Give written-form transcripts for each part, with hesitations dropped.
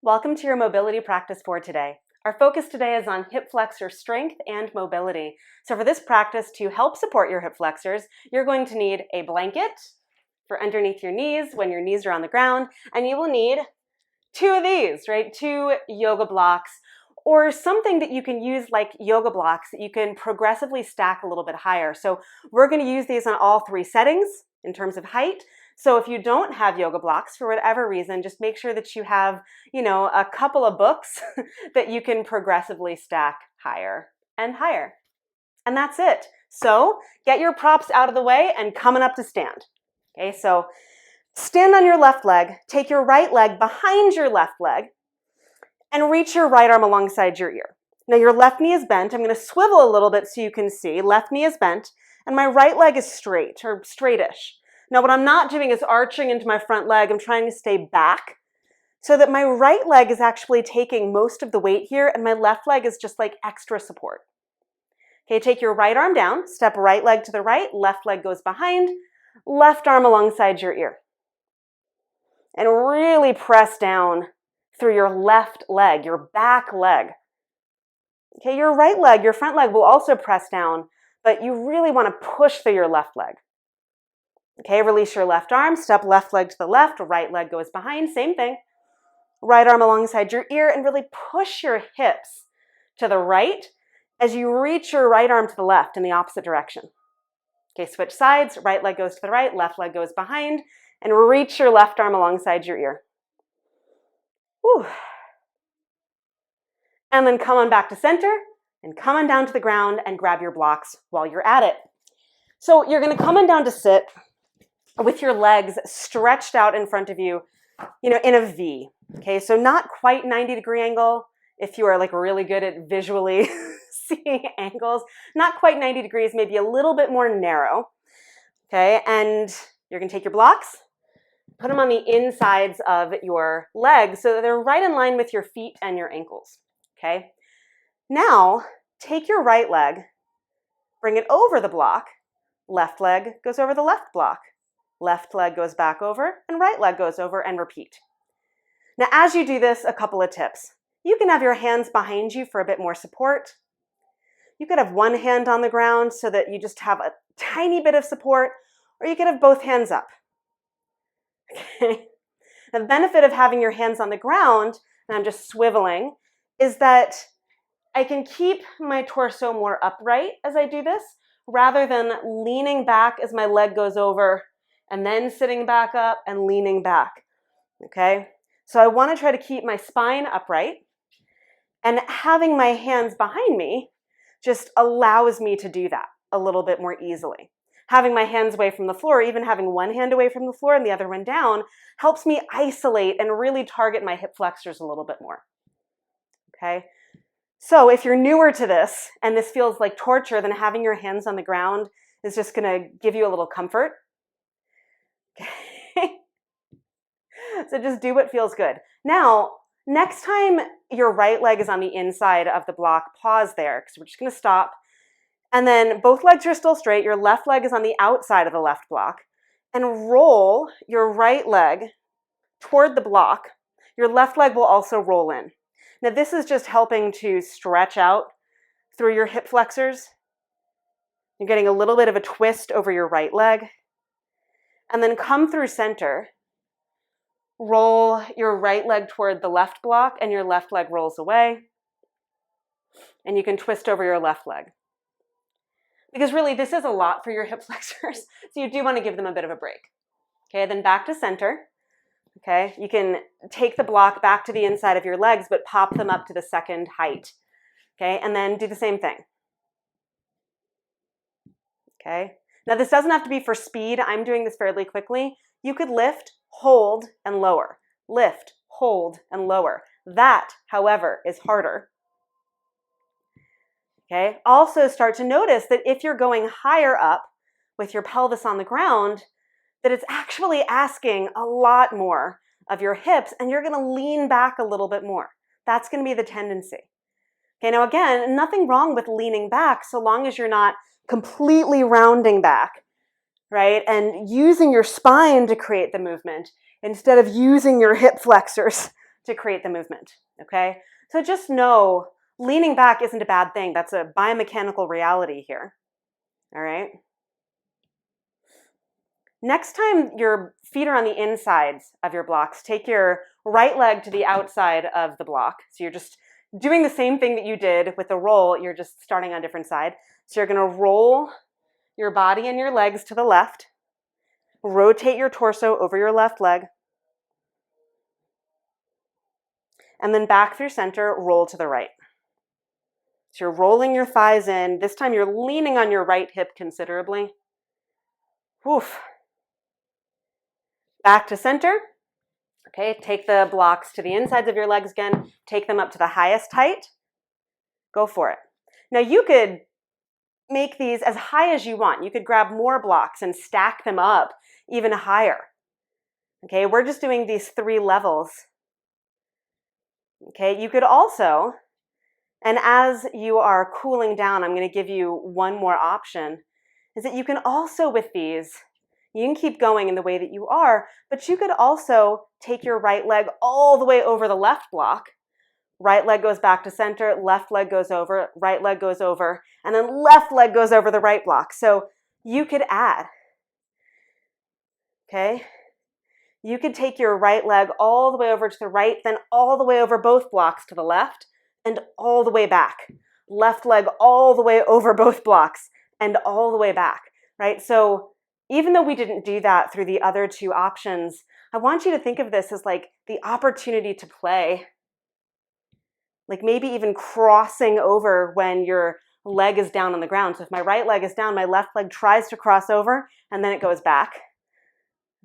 Welcome to your mobility practice for today. Our focus today is on hip flexor strength and mobility. So for this practice, to help support your hip flexors, you're going to need a blanket for underneath your knees when your knees are on the ground, and you will need two of these, right? Two yoga blocks, or something that you can use like yoga blocks that you can progressively stack a little bit higher. So we're going to use these on all three settings in terms of height. So if you don't have yoga blocks for whatever reason, just make sure that you have, a couple of books that you can progressively stack higher and higher. And that's it. So get your props out of the way and coming up to stand. Okay, so stand on your left leg, take your right leg behind your left leg, and reach your right arm alongside your ear. Now your left knee is bent. I'm going to swivel a little bit so you can see. Left knee is bent, and my right leg is straight or straightish. Now what I'm not doing is arching into my front leg. I'm trying to stay back so that my right leg is actually taking most of the weight here, and my left leg is just like extra support. Okay, take your right arm down, step right leg to the right, left leg goes behind, left arm alongside your ear. And really press down through your left leg, your back leg. Okay, your right leg, your front leg will also press down, but you really want to push through your left leg. Okay, release your left arm, step left leg to the left, right leg goes behind, same thing. Right arm alongside your ear, and really push your hips to the right as you reach your right arm to the left in the opposite direction. Okay, switch sides, right leg goes to the right, left leg goes behind, and reach your left arm alongside your ear. Whew. And then come on back to center, and come on down to the ground and grab your blocks while you're at it. So you're gonna come on down to sit with your legs stretched out in front of you, in a V. Okay, so not quite 90-degree angle if you are like really good at visually seeing angles. Not quite 90 degrees, maybe a little bit more narrow. Okay, and you're gonna take your blocks, put them on the insides of your legs so that they're right in line with your feet and your ankles. Okay, now take your right leg, bring it over the block, left leg goes over the left block. Left leg goes back over, and right leg goes over, and repeat. Now, as you do this, a couple of tips. You can have your hands behind you for a bit more support. You could have one hand on the ground so that you just have a tiny bit of support, or you could have both hands up. Okay. Now, the benefit of having your hands on the ground, and I'm just swiveling, is that I can keep my torso more upright as I do this, rather than leaning back as my leg goes over and then sitting back up and leaning back, okay? So I want to try to keep my spine upright, and having my hands behind me just allows me to do that a little bit more easily. Having my hands away from the floor, even having one hand away from the floor and the other one down, helps me isolate and really target my hip flexors a little bit more, okay? So if you're newer to this and this feels like torture, then having your hands on the ground is just going to give you a little comfort. Okay. So just do what feels good. Now, next time your right leg is on the inside of the block, pause there because we're just going to stop. And then both legs are still straight. Your left leg is on the outside of the left block. And roll your right leg toward the block. Your left leg will also roll in. Now, this is just helping to stretch out through your hip flexors. You're getting a little bit of a twist over your right leg. And then come through center, roll your right leg toward the left block, and your left leg rolls away. And you can twist over your left leg. Because really, this is a lot for your hip flexors, so you do want to give them a bit of a break. Okay, then back to center. Okay, you can take the block back to the inside of your legs, but pop them up to the second height. Okay, and then do the same thing. Okay. Now, this doesn't have to be for speed. I'm doing this fairly quickly. You could lift, hold, and lower. Lift, hold, and lower. That, however, is harder. Okay. Also start to notice that if you're going higher up with your pelvis on the ground, that it's actually asking a lot more of your hips, and you're going to lean back a little bit more. That's going to be the tendency. Okay. Now, again, nothing wrong with leaning back so long as you're not completely rounding back, right? And using your spine to create the movement instead of using your hip flexors to create the movement, okay? So just know leaning back isn't a bad thing. That's a biomechanical reality here, all right? Next time your feet are on the insides of your blocks, take your right leg to the outside of the block. So you're just doing the same thing that you did with the roll, you're just starting on a different side. So you're gonna roll your body and your legs to the left, rotate your torso over your left leg, and then back through center, roll to the right. So you're rolling your thighs in. This time you're leaning on your right hip considerably. Woof. Back to center. Okay, take the blocks to the insides of your legs again. Take them up to the highest height. Go for it. Now you could make these as high as you want. You could grab more blocks and stack them up even higher. Okay, we're just doing these 3 levels. Okay, you could also, and as you are cooling down, I'm going to give you one more option, is that you can also with these, you can keep going in the way that you are, but you could also take your right leg all the way over the left block. Right leg goes back to center, left leg goes over, right leg goes over, and then left leg goes over the right block. So you could add, okay? You could take your right leg all the way over to the right, then all the way over both blocks to the left, and all the way back. Left leg all the way over both blocks, and all the way back, right? So even though we didn't do that through the other 2 options, I want you to think of this as like the opportunity to play. Like maybe even crossing over when your leg is down on the ground. So if my right leg is down, my left leg tries to cross over, and then it goes back,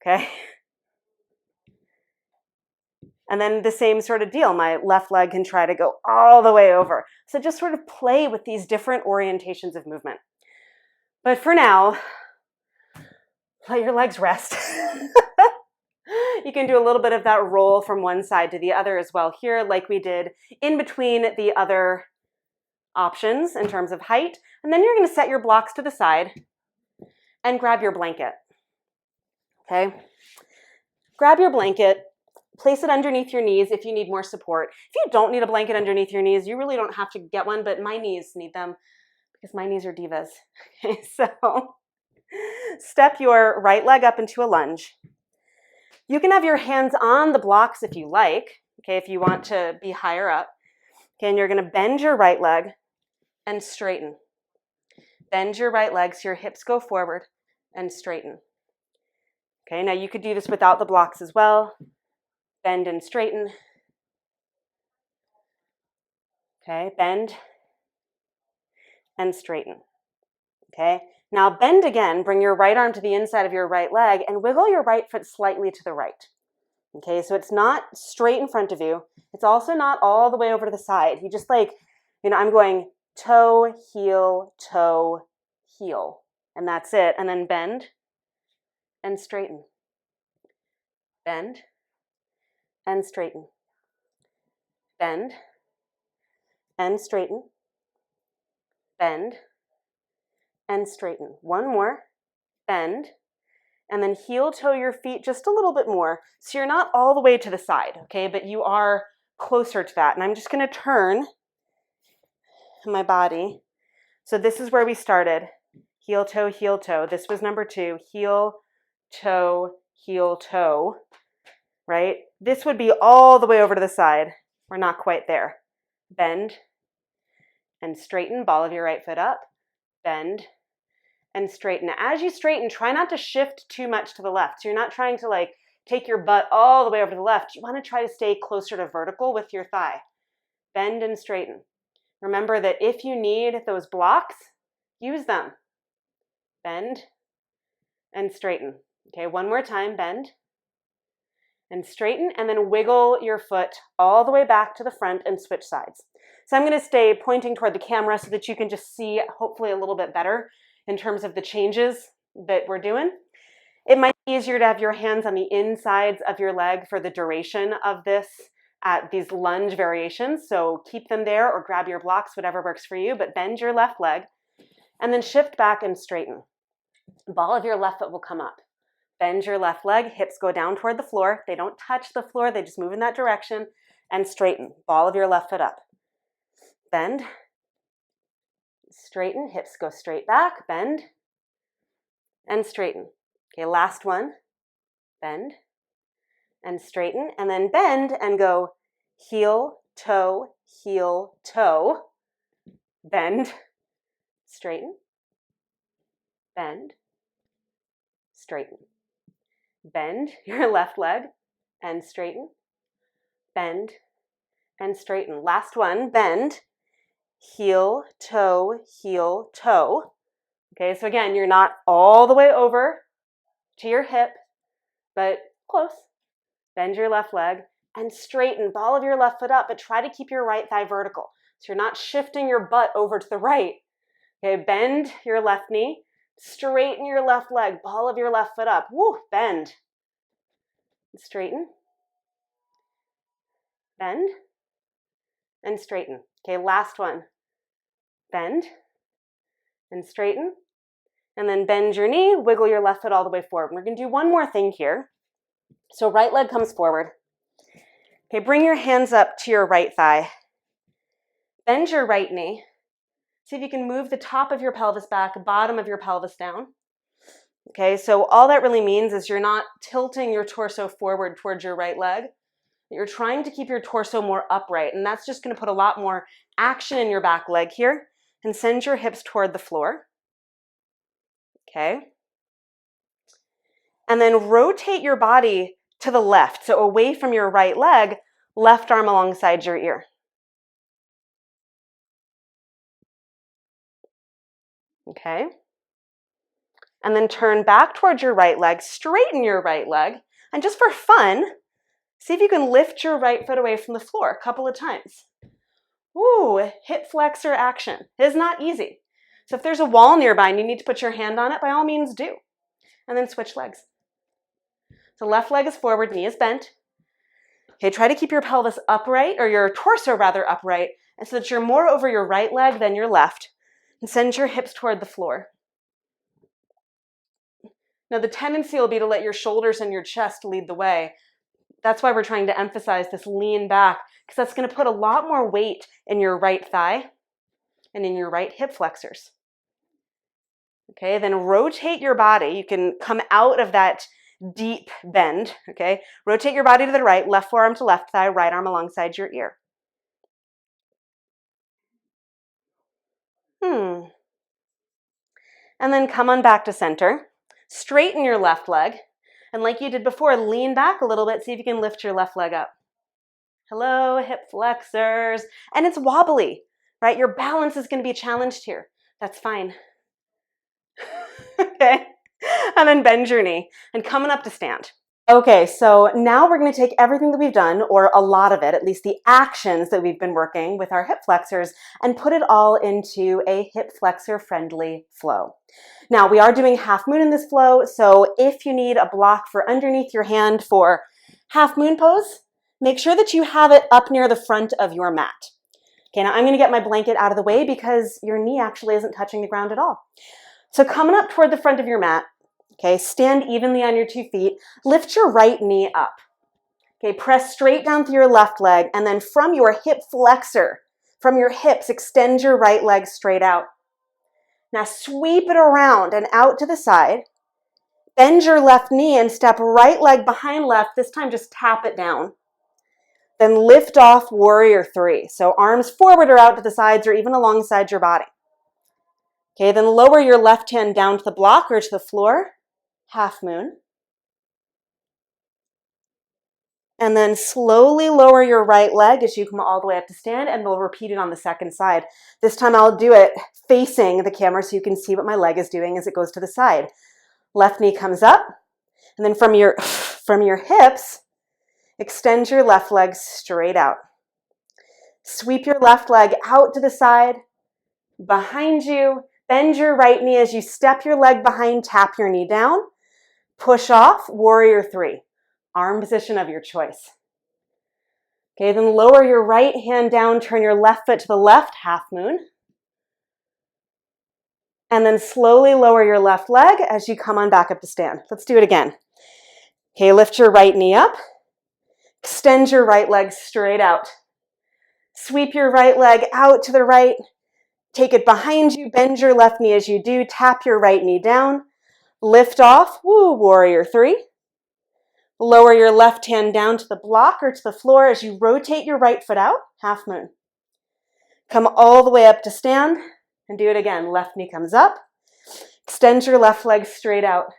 okay? And then the same sort of deal. My left leg can try to go all the way over. So just sort of play with these different orientations of movement. But for now, let your legs rest. You can do a little bit of that roll from one side to the other as well here, like we did in between the other options in terms of height. And then you're going to set your blocks to the side and grab your blanket. Okay? Grab your blanket. Place it underneath your knees if you need more support. If you don't need a blanket underneath your knees, you really don't have to get one, but my knees need them because my knees are divas. Okay, so step your right leg up into a lunge. You can have your hands on the blocks if you like, okay, if you want to be higher up. Okay, and you're going to bend your right leg and straighten. Bend your right leg so your hips go forward and straighten. Okay, now you could do this without the blocks as well. Bend and straighten. Okay, bend and straighten. Okay, now bend again, bring your right arm to the inside of your right leg and wiggle your right foot slightly to the right. Okay, so it's not straight in front of you. It's also not all the way over to the side. You just like, I'm going toe, heel, and that's it. And then bend and straighten. Bend and straighten. Bend and straighten. Bend and straighten. One more. Bend. And then heel toe your feet just a little bit more. So you're not all the way to the side, okay? But you are closer to that. And I'm just going to turn my body. So this is where we started. Heel toe, heel toe. This was number 2. Heel, toe, right? This would be all the way over to the side. We're not quite there. Bend and straighten. Ball of your right foot up. Bend and straighten. As you straighten, try not to shift too much to the left. So you're not trying to like take your butt all the way over to the left. You want to try to stay closer to vertical with your thigh. Bend and straighten. Remember that if you need those blocks, use them. Bend and straighten. Okay, one more time. Bend and straighten, and then wiggle your foot all the way back to the front and switch sides. So I'm going to stay pointing toward the camera so that you can just see hopefully a little bit better in terms of the changes that we're doing. It might be easier to have your hands on the insides of your leg for the duration of this at these lunge variations. So keep them there or grab your blocks, whatever works for you, but bend your left leg and then shift back and straighten. Ball of your left foot will come up. Bend your left leg, hips go down toward the floor. They don't touch the floor, they just move in that direction. and straighten. Ball of your left foot up. Bend, straighten, hips go straight back, bend, and straighten. Okay, last one. Bend, and straighten, and then bend and go heel, toe, bend, straighten, bend, straighten. Bend your left leg and straighten, bend, and straighten. Last one, bend, heel, toe. Okay, so again, you're not all the way over to your hip, but close. Bend your left leg and straighten. Ball of your left foot up, but try to keep your right thigh vertical. So you're not shifting your butt over to the right. Okay, bend your left knee, straighten your left leg, ball of your left foot up. Woo, bend. Straighten. Bend. And straighten. Okay, last one. Bend. And straighten. And then bend your knee, wiggle your left foot all the way forward. We're going to do one more thing here. So right leg comes forward. Okay, bring your hands up to your right thigh. Bend your right knee. See if you can move the top of your pelvis back, bottom of your pelvis down. Okay, so all that really means is you're not tilting your torso forward towards your right leg. You're trying to keep your torso more upright, and that's just going to put a lot more action in your back leg here, and send your hips toward the floor. Okay. And then rotate your body to the left, so away from your right leg, left arm alongside your ear. Okay. And then turn back towards your right leg, straighten your right leg, and just for fun, see if you can lift your right foot away from the floor a couple of times. Ooh, hip flexor action. It is not easy. So if there's a wall nearby and you need to put your hand on it, by all means do. And then switch legs. So left leg is forward, knee is bent. Okay, try to keep your pelvis upright, or your torso rather upright, and so that you're more over your right leg than your left. And send your hips toward the floor. Now the tendency will be to let your shoulders and your chest lead the way. That's why we're trying to emphasize this lean back, because that's going to put a lot more weight in your right thigh and in your right hip flexors. Okay, then rotate your body. You can come out of that deep bend, okay? Rotate your body to the right, left forearm to left thigh, right arm alongside your ear. And then come on back to center. Straighten your left leg. And like you did before, lean back a little bit. See if you can lift your left leg up. Hello, hip flexors. And it's wobbly, right? Your balance is going to be challenged here. That's fine. Okay. And then bend your knee and coming up to stand. Okay, so now we're going to take everything that we've done, or a lot of it, at least the actions that we've been working with our hip flexors, and put it all into a hip flexor friendly flow. Now we are doing half moon in this flow, so if you need a block for underneath your hand for half moon pose, make sure that you have it up near the front of your mat. Okay, now I'm going to get my blanket out of the way because your knee actually isn't touching the ground at all. So coming up toward the front of your mat, okay, stand evenly on your 2 feet, lift your right knee up. Okay, press straight down through your left leg, and then from your hip flexor, from your hips, extend your right leg straight out. Now sweep it around and out to the side. Bend your left knee and step right leg behind left. This time just tap it down. Then lift off warrior 3. So arms forward or out to the sides or even alongside your body. Okay, then lower your left hand down to the block or to the floor. Half moon. And then slowly lower your right leg as you come all the way up to stand, and we'll repeat it on the second side. This time I'll do it facing the camera so you can see what my leg is doing as it goes to the side. Left knee comes up, and then from your hips, extend your left leg straight out. Sweep your left leg out to the side, behind you. Bend your right knee as you step your leg behind, tap your knee down. Push off, warrior 3. Arm position of your choice. Okay, then lower your right hand down, turn your left foot to the left, half moon. And then slowly lower your left leg as you come on back up to stand. Let's do it again. Okay, lift your right knee up. Extend your right leg straight out. Sweep your right leg out to the right. Take it behind you. Bend your left knee as you do. Tap your right knee down. Lift off. Woo, warrior three. Lower your left hand down to the block or to the floor as you rotate your right foot out. Half moon. Come all the way up to stand and do it again. Left knee comes up. Extend your left leg straight out.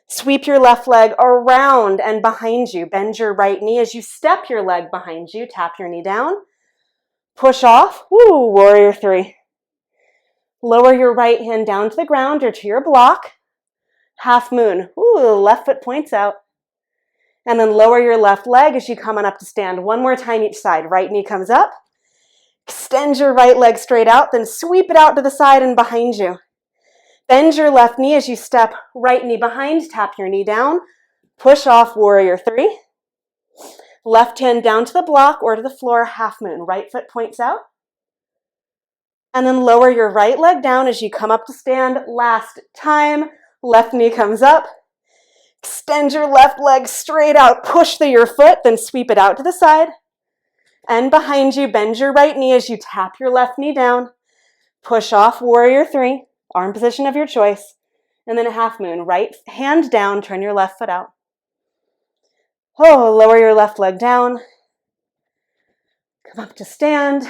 Sweep your left leg around and behind you. Bend your right knee as you step your leg behind you. Tap your knee down. Push off. Woo, warrior three. Lower your right hand down to the ground or to your block. Half moon. Ooh, left foot points out. And then lower your left leg as you come on up to stand. One more time each side. Right knee comes up. Extend your right leg straight out, then sweep it out to the side and behind you. Bend your left knee as you step right knee behind, tap your knee down, push off, warrior three. Left hand down to the block or to the floor, half moon. Right foot points out. And then lower your right leg down as you come up to stand. Last time, left knee comes up. Extend your left leg straight out, push through your foot, then sweep it out to the side. And behind you, bend your right knee as you tap your left knee down. Push off, warrior three, arm position of your choice. And then a half moon, right hand down, turn your left foot out. Oh, lower your left leg down. Come up to stand.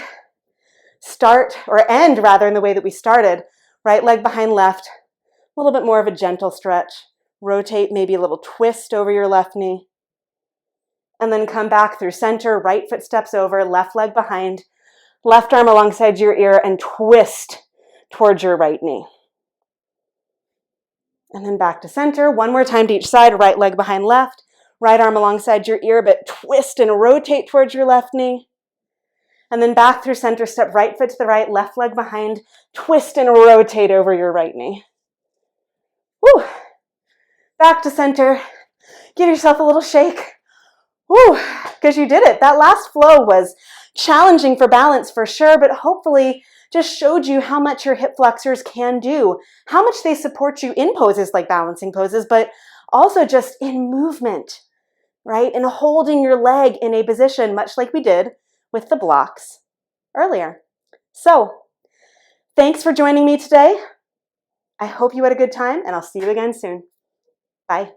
Start, or end rather, in the way that we started. Right leg behind left. A little bit more of a gentle stretch. Rotate, maybe a little twist over your left knee. And then come back through center, right foot steps over, left leg behind, left arm alongside your ear, and twist towards your right knee. And then back to center, one more time to each side, right leg behind left, right arm alongside your ear, but twist and rotate towards your left knee. And then back through center, step right foot to the right, left leg behind, twist and rotate over your right knee. Woo! Back to center, give yourself a little shake. Woo, because you did it. That last flow was challenging for balance for sure, but hopefully just showed you how much your hip flexors can do, how much they support you in poses like balancing poses, but also just in movement, right? And holding your leg in a position, much like we did with the blocks earlier. So, thanks for joining me today. I hope you had a good time, and I'll see you again soon. Bye.